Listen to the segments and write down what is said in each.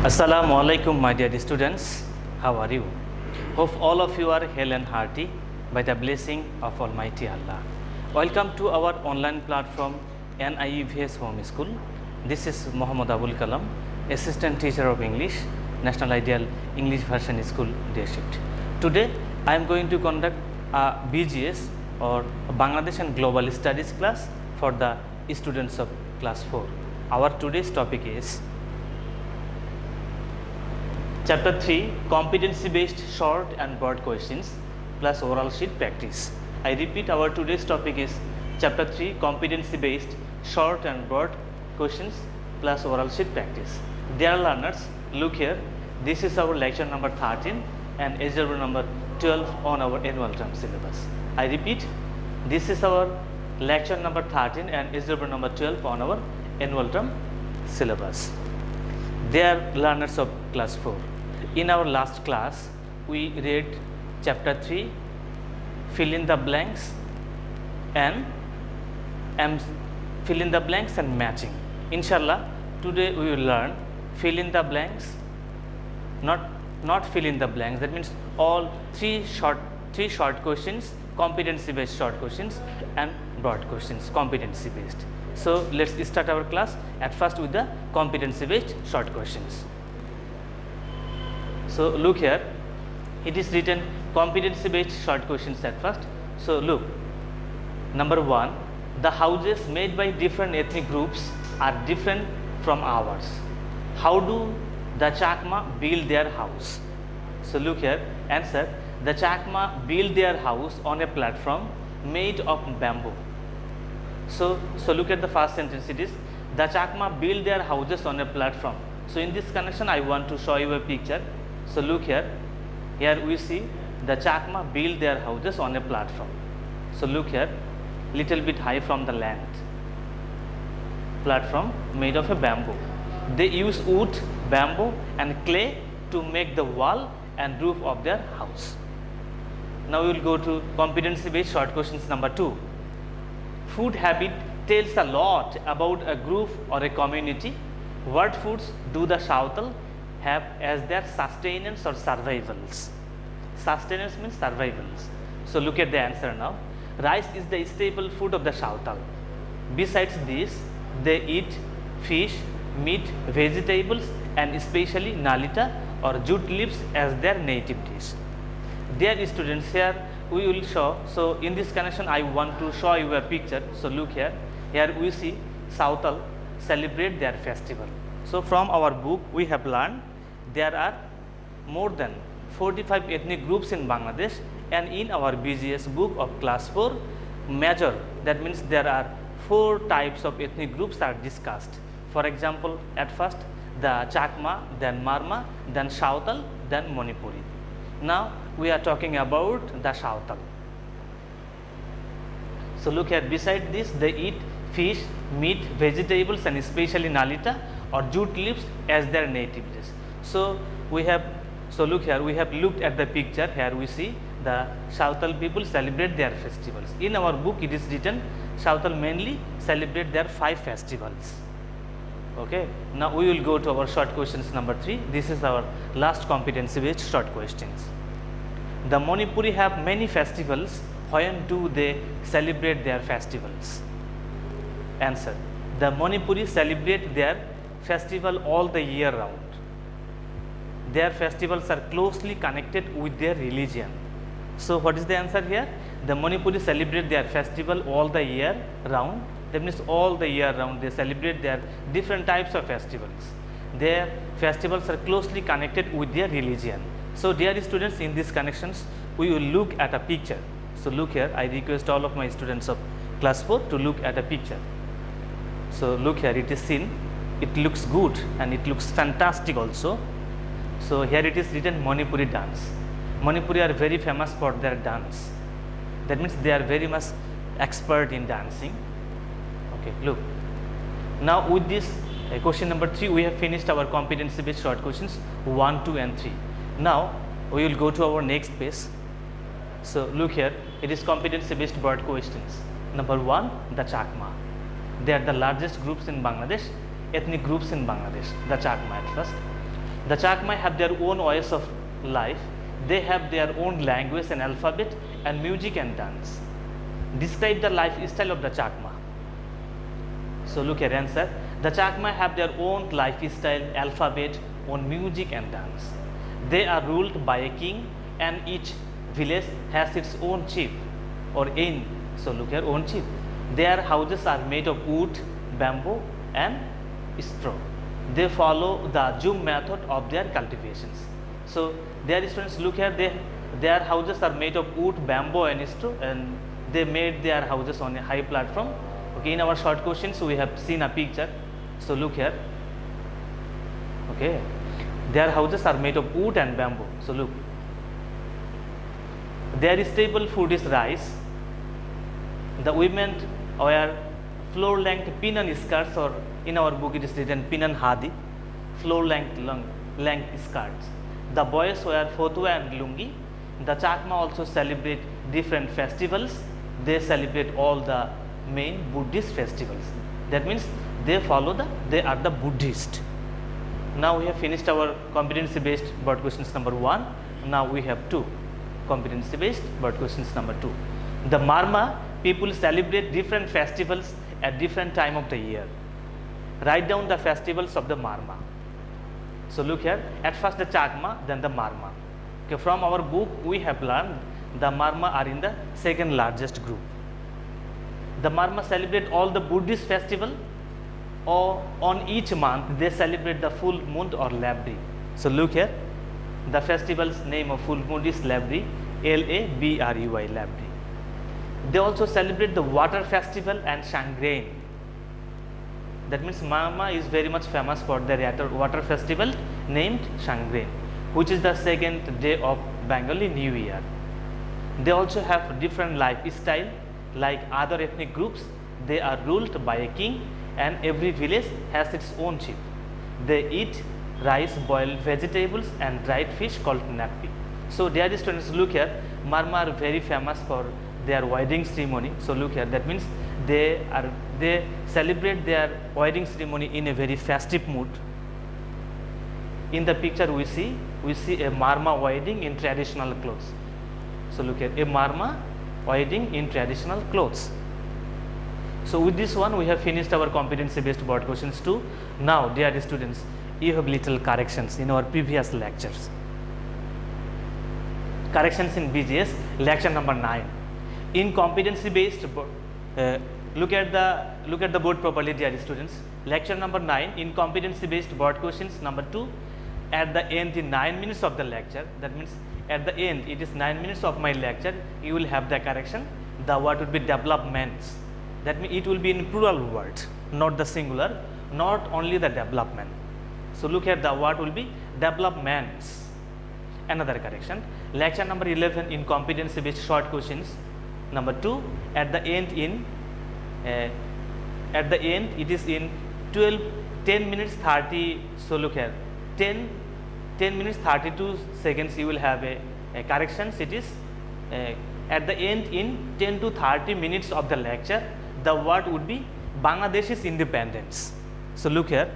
Assalamu alaikum, my dear students. How are you? Hope all of you are hale and hearty by the blessing of Almighty Allah. Welcome to our online platform NIEVS Home School. This is Muhammad Abul Kalam, Assistant Teacher of English, National Ideal English Version School Day Shift. Today, I am going to conduct a BGS or Bangladesh and Global Studies class for the students of class 4. Our today's topic is Chapter 3 Competency Based Short and Broad Questions plus Oral Sheet Practice. I repeat, our today's topic is Chapter 3 Competency Based Short and Broad Questions plus Oral Sheet Practice. Dear learners, look here. This is our lecture number 13 and example number 12 on our annual term syllabus. I repeat, this is our lecture number 13 and example number 12 on our annual term syllabus. Dear learners of class 4, in our last class we read chapter 3 fill in the blanks and fill in the blanks and matching. Inshallah, today we will learn fill in the blanks, not fill in the blanks. That means all three short questions, competency based short questions and broad questions, competency based. So let's start our class at first with the competency based short questions. So look here, it is written competency based short questions at first. So look, number 1, the houses made by different ethnic groups are different from ours. How do the Chakma build their house? So look here, answer, the Chakma build their house on a platform made of bamboo. So look at the first sentence, it is the Chakma build their houses on a platform. So in this connection I want to show you a picture. So look here, we see the Chakma build their houses on a platform. So look here, little bit high from the land, platform made of a bamboo. They use wood, bamboo and clay to make the wall and roof of their house. Now we will go to competency based short questions number 2. Food habit tells a lot about a group or a community. What foods do the Sautal have as their sustenance or survivals? Sustenance means survivals. So look at the answer now. Rice is the staple food of the Sautal. Besides this, they eat fish, meat, vegetables and especially nalita or jute leaves as their native dish. Dear students, here we will show. So in this connection I want to show you a picture. So look here, we see Sautal celebrate their festival. So from our book we have learned there are more than 45 ethnic groups in Bangladesh, and in our BGS book of class 4 major, that means there are 4 types of ethnic groups are discussed. For example, at first the Chakma, then Marma, then Sautal, then Manipuri. Now we are talking about the Sautal. So look here, beside this they eat fish, meat, vegetables and especially nalita or jute leaves as their native dish. So look here, we have looked at the picture. Here we see the Sautal people celebrate their festivals. In our book it is written Sautal mainly celebrate their 5 festivals. Okay, now we will go to our short questions number 3. This is our last competency based short questions. The Manipuri have many festivals. When do they celebrate their festivals? Answer, the Manipuri celebrate their festival all the year round. Their festivals are closely connected with their religion. So what is the answer here? The Manipuri celebrate their festival all the year round. That means all the year round they celebrate their different types of festivals. Their festivals are closely connected with their religion. So dear students, in these connections we will look at a picture. So look here, I request all of my students of class 4 to look at a picture. So look here, it is seen, it looks good and it looks fantastic also. So here it is written Manipuri dance. Manipuri are very famous for their dance. That means they are very much expert in dancing. Okay, look. Now with this question number 3 we have finished our competency based short questions 1, 2 and 3. Now we will go to our next page. So look here, it is competency based broad questions. Number 1, the Chakma. They are the largest groups in Bangladesh, ethnic groups in Bangladesh, the Chakma at first. The Chakma have their own ways of life. They have their own language and alphabet and music and dance. Describe the lifestyle of the Chakma. So look at answer. The Chakma have their own lifestyle, alphabet, own music and dance. They are ruled by a king, and each village has its own chief or ain. So look here, own chief. Their houses are made of wood, bamboo and straw. They follow the Zoom method of their cultivations. So their students, look here, their houses are made of wood, bamboo and straw, and they made their houses on a high platform. Okay, in our short questions we have seen a picture. So look here. Okay, their houses are made of wood and bamboo. So look, their staple food is rice. The women wear floor length pinan skirts, or in our book it is written pinan hadi, floor length skirts. The boys wear fotua and lungi. The Chakma also celebrate different festivals. They celebrate all the main Buddhist festivals. That means they are the Buddhist. Now we have finished our competency based word questions number 1. Now we have 2 competency based word questions number 2. The Marma people celebrate different festivals at different time of the year. Write down the festivals of the Marma. So look here, at first the Chakma, then the Marma. Okay, from our book we have learned the Marma are in the second largest group. The Marma celebrate all the Buddhist festival, or on each month they celebrate the full moon or Labri. So look here, the festival's name of full moon is Labri, L-A-B-R-U-I, Labri. They also celebrate the water festival and Shanghain. That means Marma is very much famous for their water festival named Shanghain, which is the second day of Bengali New Year. They also have different lifestyle like other ethnic groups. They are ruled by a king, and every village has its own chief. They eat rice, boiled vegetables and dried fish called nappi. So dear students, look here, Marma are very famous for their wedding ceremony. So look here, that means they celebrate their wedding ceremony in a very festive mood. In the picture we see a Marma wedding in traditional clothes. So look here, a Marma wedding in traditional clothes. So with this one we have finished our competency based word questions 2. Now dear students, you have little corrections in our previous lectures. Corrections in BGS lecture number 9. In competency based look at the board properly, dear students. Lecture number 9, in competency based word questions number 2. At the end, in 9 minutes of the lecture, that means at the end it is 9 minutes of my lecture, you will have the correction. The word would be developments. That means it will be in plural word, not the singular, not only the development. So look at the word will be developments. Another correction, lecture number 11, in competency based short questions number 2. At the end it is in 10 minutes 30. So look here, 10 minutes 32 seconds you will have a corrections. It is at the end in 10 to 30 minutes of the lecture, the word would be Bangladesh's independence. So look here,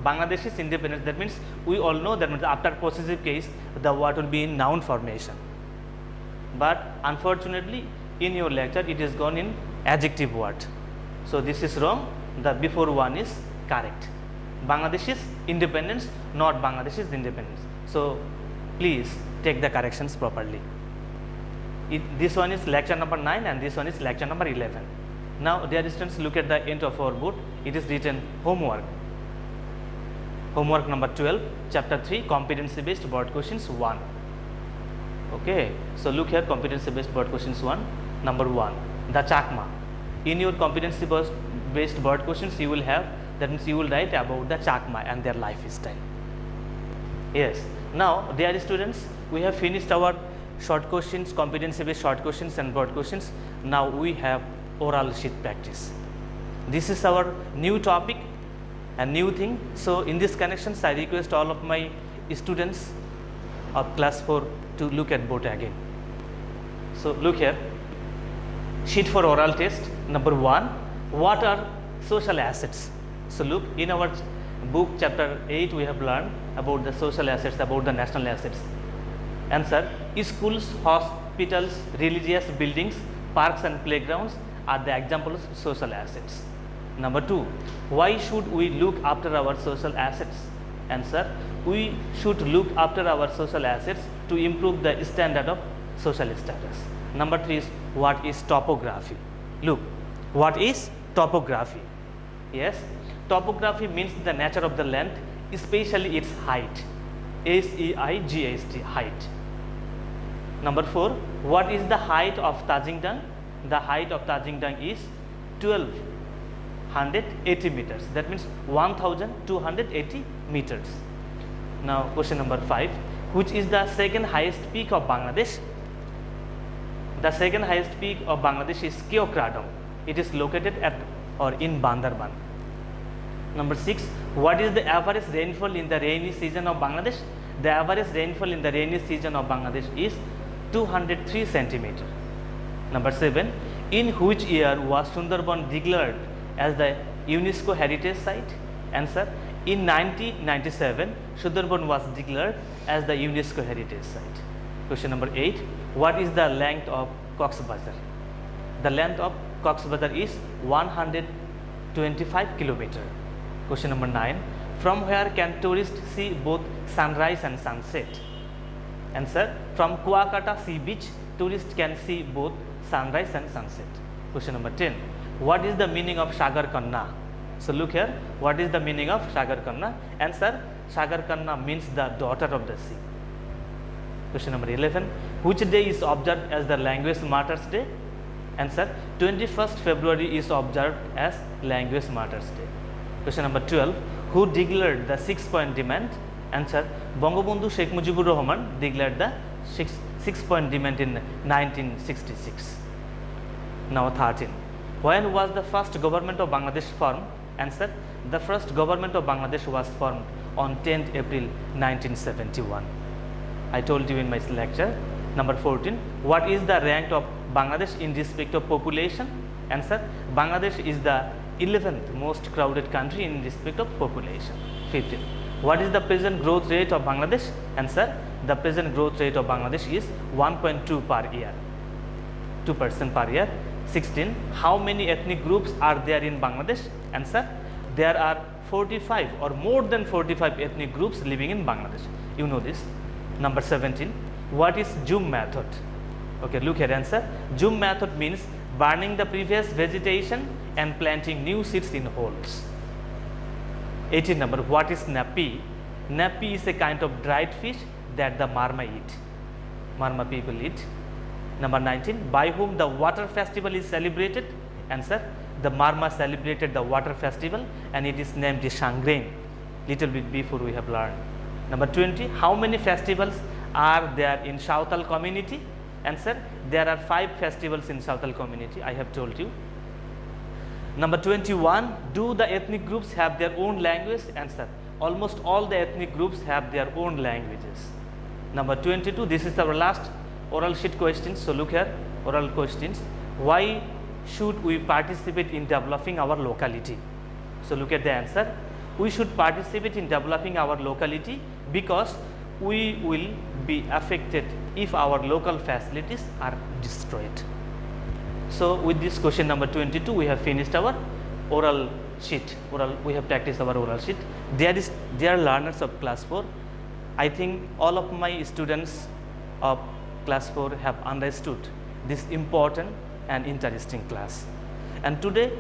Bangladesh's independence, that means we all know that after possessive case the word will be in noun formation, but unfortunately in your lecture it is gone in adjective word. So this is wrong, the before one is correct. Bangladesh's independence, not Bangladesh's independence. So please take the corrections properly. This one is lecture number 9 and this one is lecture number 11. Now dear students, look at the end of our board. It is written homework. Homework number 12, chapter 3, competency based word questions 1. Okay, so look here, competency based word questions 1, number 1, the Chakma. In your competency based word questions you will have, that means you will write about the Chakma and their lifestyle. Yes, now dear students, we have finished our short questions, competency based short questions and word questions. Now we have oral sheet practice. This is our new topic and new thing. So in this connections I request all of my students of class 4 to look at both again. So look here, sheet for oral test number 1, what are social assets? So look, in our book chapter 8 we have learned about the social assets, about the national assets. Answer: schools, hospitals, religious buildings, parks and playgrounds are the examples of social assets. Number 2, why should we look after our social assets? Answer: we should look after our social assets to improve the standard of social status. Number 3 is, what is topography? Look, what is topography? Yes, topography means the nature of the land, especially its height. H-E-I-G-H-T, height. Number 4, what is the height of Tajingdang? The height of Tajingdang is 1280 meters. That means 1280 meters. Now question number 5, which is the second highest peak of Bangladesh? The second highest peak of Bangladesh is Keokradong. It is located at or in Bandarban. Number 6, what is the average rainfall in the rainy season of Bangladesh? The average rainfall in the rainy season of Bangladesh is 203 centimeter. Number 7, in which year was Sundarban declared as the UNESCO heritage site? Answer: in 1997, Sundarban was declared as the UNESCO heritage site. Question number 8, what is the length of Cox's Bazar? The length of Cox's Bazar is 125 km. Question number 9, from where can tourists see both sunrise and sunset? Answer: from Kuakata Sea Beach, tourists can see both sunrise and sunset. Question number 10, what is the meaning of Sagar Kanna? So look here, what is the meaning of Sagar Kanna? Answer: Sagar Kanna means the daughter of the sea. Question number 11, which day is observed as the Language Martyrs Day? Answer: 21st February is observed as Language Martyrs Day. Question number 12, who declared the 6-point demand? Answer: Bangabandhu Sheikh Mujibur Rahman declared the 6-point demand in 1966. Now 13, when was the first government of Bangladesh formed? Answer: the first government of Bangladesh was formed on 10th April 1971. I told you in my lecture. Number 14, what is the rank of Bangladesh in respect of population? Answer: Bangladesh is the 11th most crowded country in respect of population. 15, what is the present growth rate of Bangladesh? Answer: the present growth rate of Bangladesh is 1.2 per year, 2% per year. 16, how many ethnic groups are there in Bangladesh? Answer: there are 45 or more than 45 ethnic groups living in Bangladesh. You know this. Number 17, what is Jhum method? Okay, look here. Answer: Jhum method means burning the previous vegetation and planting new seeds in holes. 18 number, what is Napi? Napi is a kind of dried fish that the Marma eat. Marma people eat. Number 19, by whom the water festival is celebrated? Answer: the Marma celebrated the water festival and it is named the Shangrain. Little bit before we have learned. Number 20, how many festivals are there in Sautal community? Answer: there are 5 festivals in Sautal community. I have told you. Number 21, do the ethnic groups have their own language? Answer: almost all the ethnic groups have their own languages. Number 22, this is our last oral sheet questions. So look here, oral questions. Why should we participate in developing our locality? So look at the answer. We should participate in developing our locality because we will be affected if our local facilities are destroyed. So with this question number 22, we have finished our oral sheet. We have practiced our oral sheet. Dear learners of class 4, I think all of my students of class 4 have understood this important and interesting class. And today,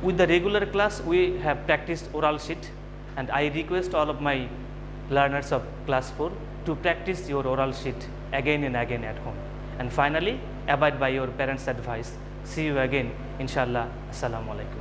with the regular class, we have practiced oral sheet, and I request all of my learners of class 4 to practice your oral sheet again and again at home. And finally, abide by your parents' advice. See you again, inshallah. Assalamu alaikum.